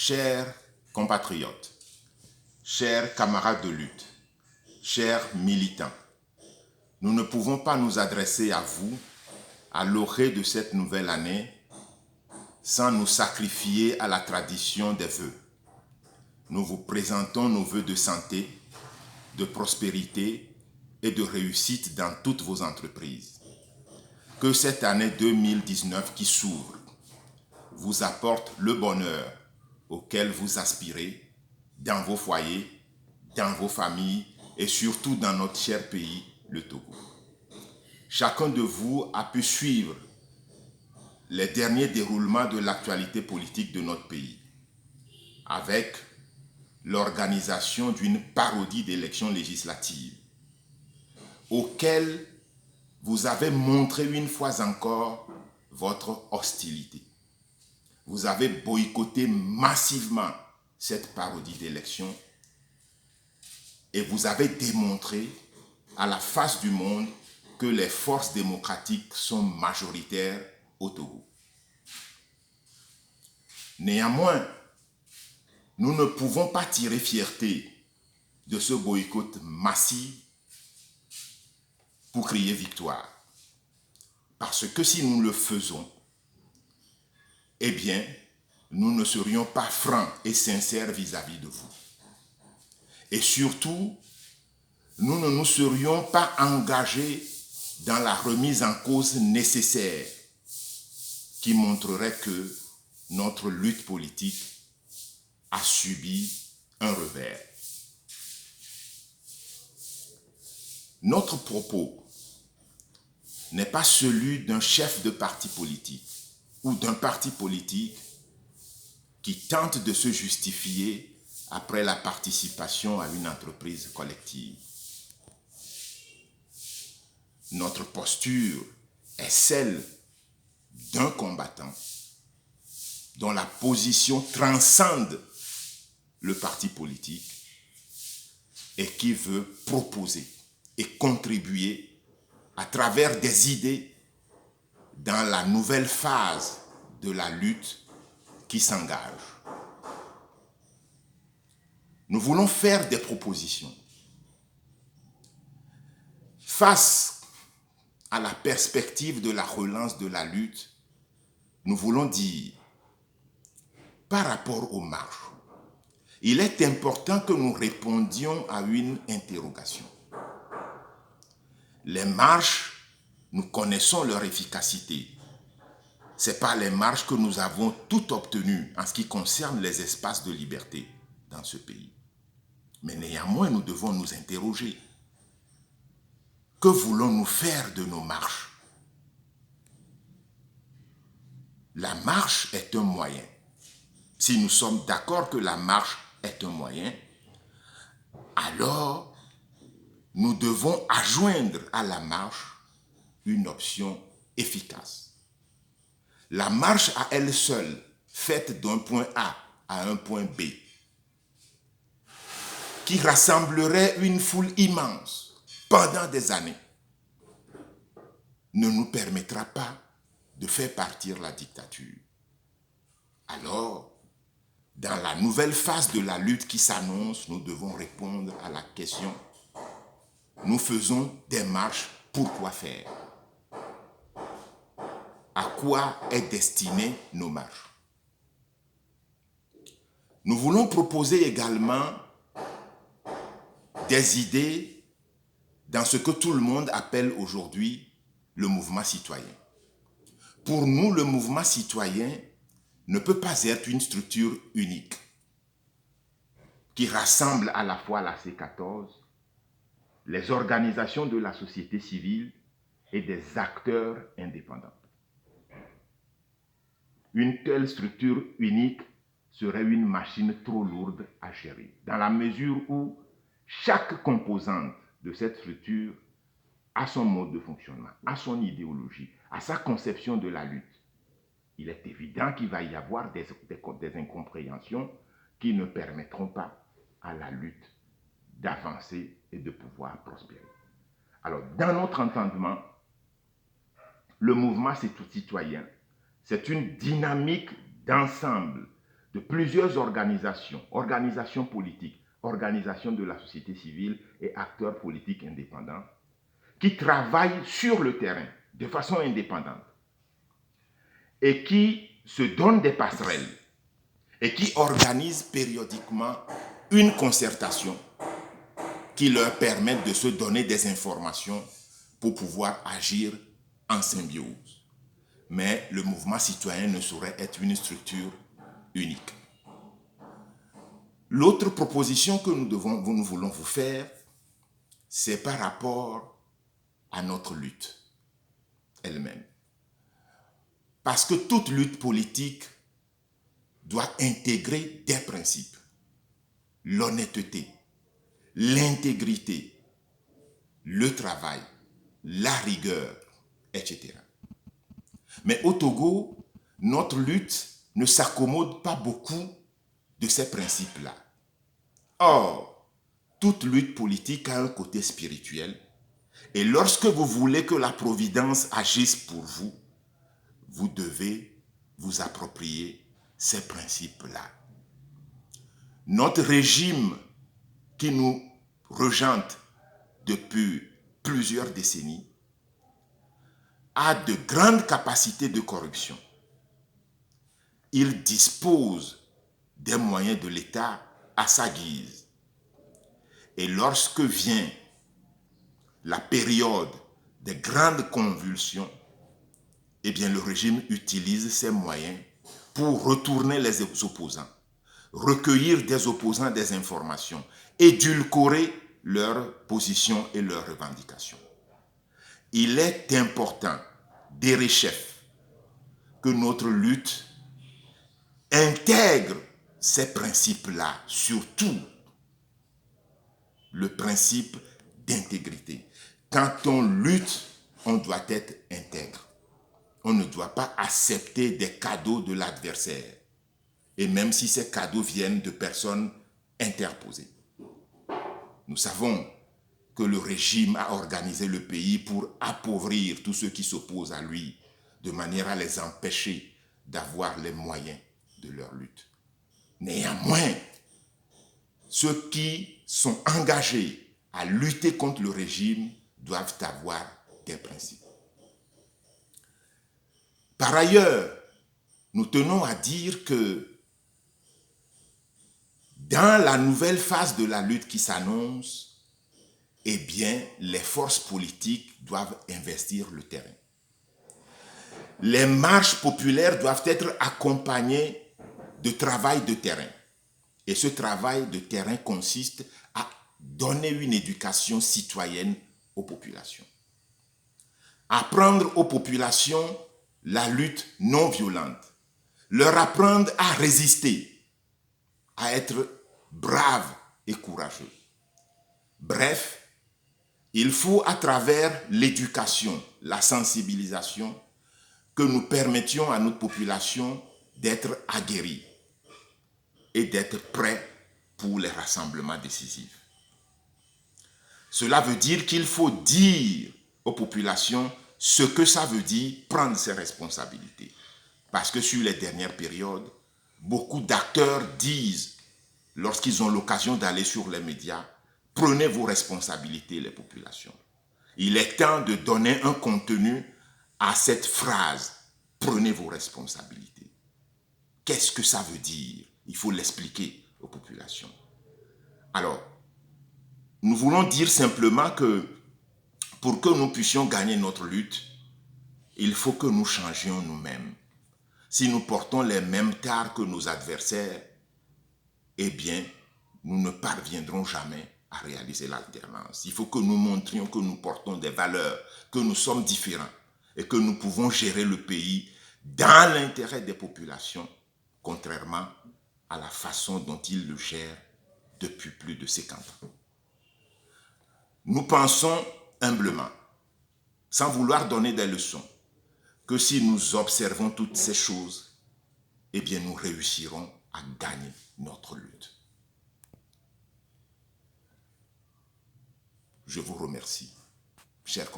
Chers compatriotes, chers camarades de lutte, chers militants, nous ne pouvons pas nous adresser à vous à l'orée de cette nouvelle année sans nous sacrifier à la tradition des vœux. Nous vous présentons nos vœux de santé, de prospérité et de réussite dans toutes vos entreprises. Que cette année 2019 qui s'ouvre vous apporte le bonheur auquel vous aspirez dans vos foyers, dans vos familles et surtout dans notre cher pays, le Togo. Chacun de vous a pu suivre les derniers déroulements de l'actualité politique de notre pays avec l'organisation d'une parodie d'élections législatives auxquelles vous avez montré une fois encore votre hostilité. Vous avez boycotté massivement cette parodie d'élection et vous avez démontré à la face du monde que les forces démocratiques sont majoritaires au Togo. Néanmoins, nous ne pouvons pas tirer fierté de ce boycott massif pour crier victoire. Parce que si nous le faisons, eh bien, nous ne serions pas francs et sincères vis-à-vis de vous. Et surtout, nous ne nous serions pas engagés dans la remise en cause nécessaire qui montrerait que notre lutte politique a subi un revers. Notre propos n'est pas celui d'un chef de parti politique ou d'un parti politique qui tente de se justifier après la participation à une entreprise collective. Notre posture est celle d'un combattant dont la position transcende le parti politique et qui veut proposer et contribuer à travers des idées dans la nouvelle phase de la lutte qui s'engage. Nous voulons faire des propositions. Face à la perspective de la relance de la lutte, nous voulons dire, par rapport aux marches, il est important que nous répondions à une interrogation. Les marches, nous connaissons leur efficacité. Ce n'est pas les marches que nous avons tout obtenues en ce qui concerne les espaces de liberté dans ce pays. Mais néanmoins, nous devons nous interroger. Que voulons-nous faire de nos marches? La marche est un moyen. Si nous sommes d'accord que la marche est un moyen, alors nous devons adjoindre à la marche une option efficace. La marche à elle seule, faite d'un point A à un point B, qui rassemblerait une foule immense pendant des années, ne nous permettra pas de faire partir la dictature. Alors, dans la nouvelle phase de la lutte qui s'annonce, nous devons répondre à la question: nous faisons des marches, pourquoi faire? À quoi est destinée nos marches? Nous voulons proposer également des idées dans ce que tout le monde appelle aujourd'hui le mouvement citoyen. Pour nous, le mouvement citoyen ne peut pas être une structure unique qui rassemble à la fois la C14, les organisations de la société civile et des acteurs indépendants. Une telle structure unique serait une machine trop lourde à gérer, dans la mesure où chaque composante de cette structure a son mode de fonctionnement, a son idéologie, a sa conception de la lutte. Il est évident qu'il va y avoir des incompréhensions qui ne permettront pas à la lutte d'avancer et de pouvoir prospérer. Alors, dans notre entendement, le mouvement citoyen, c'est une dynamique d'ensemble de plusieurs organisations politiques, organisations de la société civile et acteurs politiques indépendants, qui travaillent sur le terrain de façon indépendante et qui se donnent des passerelles et qui organisent périodiquement une concertation qui leur permet de se donner des informations pour pouvoir agir en symbiose. Mais le mouvement citoyen ne saurait être une structure unique. L'autre proposition que nous voulons vous faire, c'est par rapport à notre lutte elle-même. Parce que toute lutte politique doit intégrer des principes. L'honnêteté, l'intégrité, le travail, la rigueur, etc. Mais au Togo, notre lutte ne s'accommode pas beaucoup de ces principes-là. Or, toute lutte politique a un côté spirituel, et lorsque vous voulez que la providence agisse pour vous, vous devez vous approprier ces principes-là. Notre régime qui nous régente depuis plusieurs décennies a de grandes capacités de corruption. Il dispose des moyens de l'État à sa guise. Et lorsque vient la période des grandes convulsions, eh bien le régime utilise ces moyens pour retourner les opposants, recueillir des opposants des informations, édulcorer leurs positions et leurs revendications. Il est important, d'Erechef, que notre lutte intègre ces principes-là, surtout le principe d'intégrité. Quand on lutte, on doit être intègre. On ne doit pas accepter des cadeaux de l'adversaire, et même si ces cadeaux viennent de personnes interposées. Nous savons que le régime a organisé le pays pour appauvrir tous ceux qui s'opposent à lui, de manière à les empêcher d'avoir les moyens de leur lutte. Néanmoins, ceux qui sont engagés à lutter contre le régime doivent avoir des principes. Par ailleurs, nous tenons à dire que dans la nouvelle phase de la lutte qui s'annonce, eh bien, les forces politiques doivent investir le terrain. Les marches populaires doivent être accompagnées de travail de terrain. Et ce travail de terrain consiste à donner une éducation citoyenne aux populations. Apprendre aux populations la lutte non violente. Leur apprendre à résister, à être braves et courageux. Bref, il faut à travers l'éducation, la sensibilisation, que nous permettions à notre population d'être aguerris et d'être prêts pour les rassemblements décisifs. Cela veut dire qu'il faut dire aux populations ce que ça veut dire prendre ses responsabilités. Parce que sur les dernières périodes, beaucoup d'acteurs disent, lorsqu'ils ont l'occasion d'aller sur les médias, prenez vos responsabilités, les populations. Il est temps de donner un contenu à cette phrase, prenez vos responsabilités. Qu'est-ce que ça veut dire? Il faut l'expliquer aux populations. Alors, nous voulons dire simplement que pour que nous puissions gagner notre lutte, il faut que nous changions nous-mêmes. Si nous portons les mêmes tares que nos adversaires, eh bien, nous ne parviendrons jamais à réaliser l'alternance. Il faut que nous montrions que nous portons des valeurs, que nous sommes différents et que nous pouvons gérer le pays dans l'intérêt des populations, contrairement à la façon dont ils le gèrent depuis plus de 50 ans. Nous pensons humblement, sans vouloir donner des leçons, que si nous observons toutes ces choses, eh bien nous réussirons à gagner notre lutte. Je vous remercie, chers compatriotes.